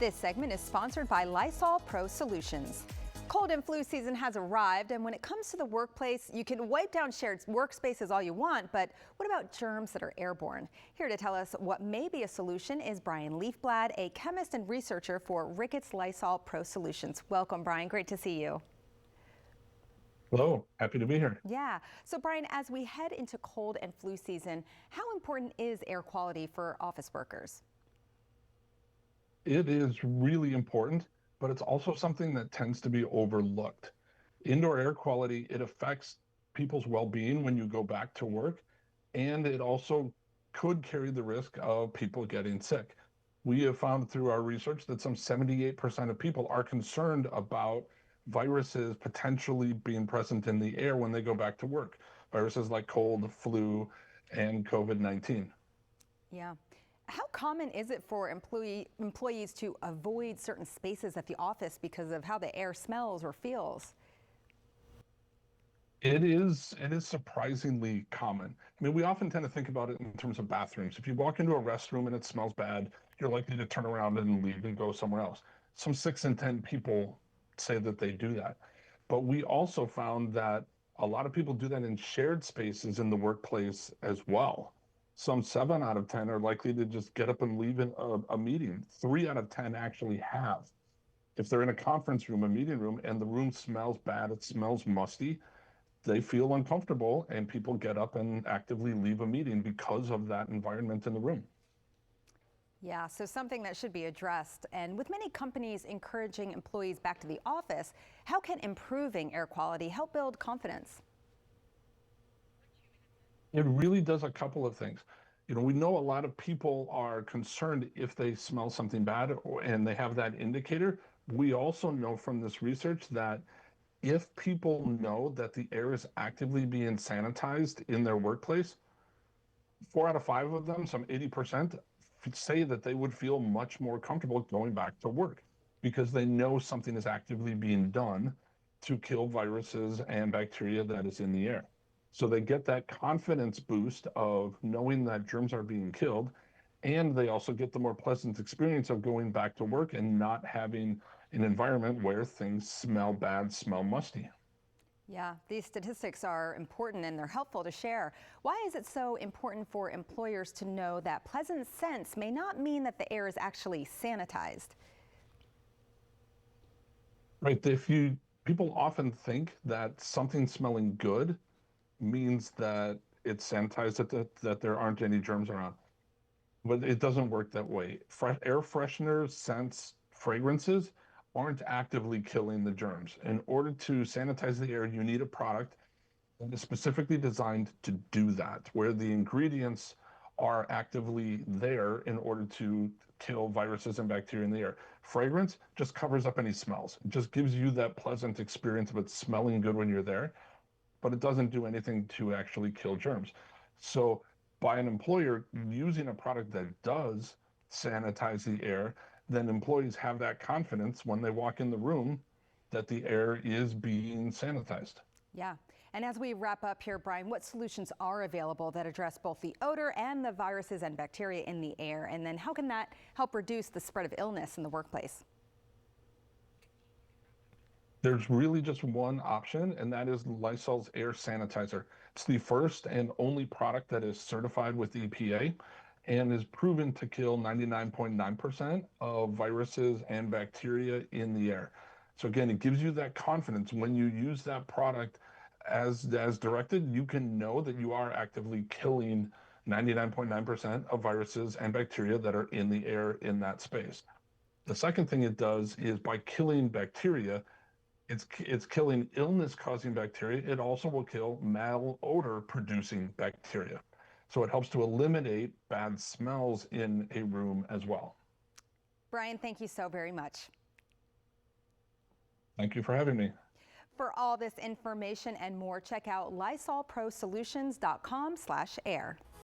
This segment is sponsored by Lysol Pro Solutions. Cold and flu season has arrived, and when it comes to the workplace, you can wipe down shared workspaces all you want, but what about germs that are airborne? Here to tell us what may be a solution is Brian Leafblad, a chemist and researcher for Ricketts Lysol Pro Solutions. Welcome, Brian. Great to see you. Hello, happy to be here. Yeah. So, Brian, as we head into cold and flu season, how important is air quality for office workers? It is really important, but it's also something that tends to be overlooked. Indoor air quality, it affects people's well-being when you go back to work, and it also could carry the risk of people getting sick. We have found through our research that some 78% of people are concerned about viruses potentially being present in the air when they go back to work. Viruses like cold, flu, and COVID-19. Yeah. How common is it for employees to avoid certain spaces at the office because of how the air smells or feels? It is surprisingly common. I mean, we often tend to think about it in terms of bathrooms. If you walk into a restroom and it smells bad, you're likely to turn around and leave and go somewhere else. Some 6 in 10 people say that they do that. But we also found that a lot of people do that in shared spaces in the workplace as well. Some 7 out of 10 are likely to just get up and leave in a meeting. 3 out of 10 actually have. If they're in a conference room, a meeting room, and the room smells bad, it smells musty, they feel uncomfortable and people get up and actively leave a meeting because of that environment in the room. Yeah, so something that should be addressed. And with many companies encouraging employees back to the office, how can improving air quality help build confidence? It really does a couple of things. You know, we know a lot of people are concerned if they smell something bad and they have that indicator. We also know from this research that if people know that the air is actively being sanitized in their workplace, 4 out of 5 of them, some 80%, say that they would feel much more comfortable going back to work because they know something is actively being done to kill viruses and bacteria that is in the air. So they get that confidence boost of knowing that germs are being killed, and they also get the more pleasant experience of going back to work and not having an environment where things smell bad, smell musty. Yeah, these statistics are important and they're helpful to share. Why is it so important for employers to know that pleasant scents may not mean that the air is actually sanitized? Right. People often think that something smelling good means that it's sanitized, that there aren't any germs around. But it doesn't work that way. Air fresheners, scents, fragrances aren't actively killing the germs. In order to sanitize the air, you need a product that is specifically designed to do that, where the ingredients are actively there in order to kill viruses and bacteria in the air. Fragrance just covers up any smells. It just gives you that pleasant experience of it smelling good when you're there, but it doesn't do anything to actually kill germs. So by an employer using a product that does sanitize the air, then employees have that confidence when they walk in the room that the air is being sanitized. Yeah. And as we wrap up here, Brian, what solutions are available that address both the odor and the viruses and bacteria in the air? And then how can that help reduce the spread of illness in the workplace? There's really just one option, and that is Lysol's air sanitizer. It's the first and only product that is certified with EPA and is proven to kill 99.9% of viruses and bacteria in the air. So again, it gives you that confidence when you use that product as directed, you can know that you are actively killing 99.9% of viruses and bacteria that are in the air in that space. The second thing it does is by killing bacteria, it's killing illness-causing bacteria. It also will kill malodor-producing bacteria. So it helps to eliminate bad smells in a room as well. Brian, thank you so very much. Thank you for having me. For all this information and more, check out lysolprosolutions.com/air.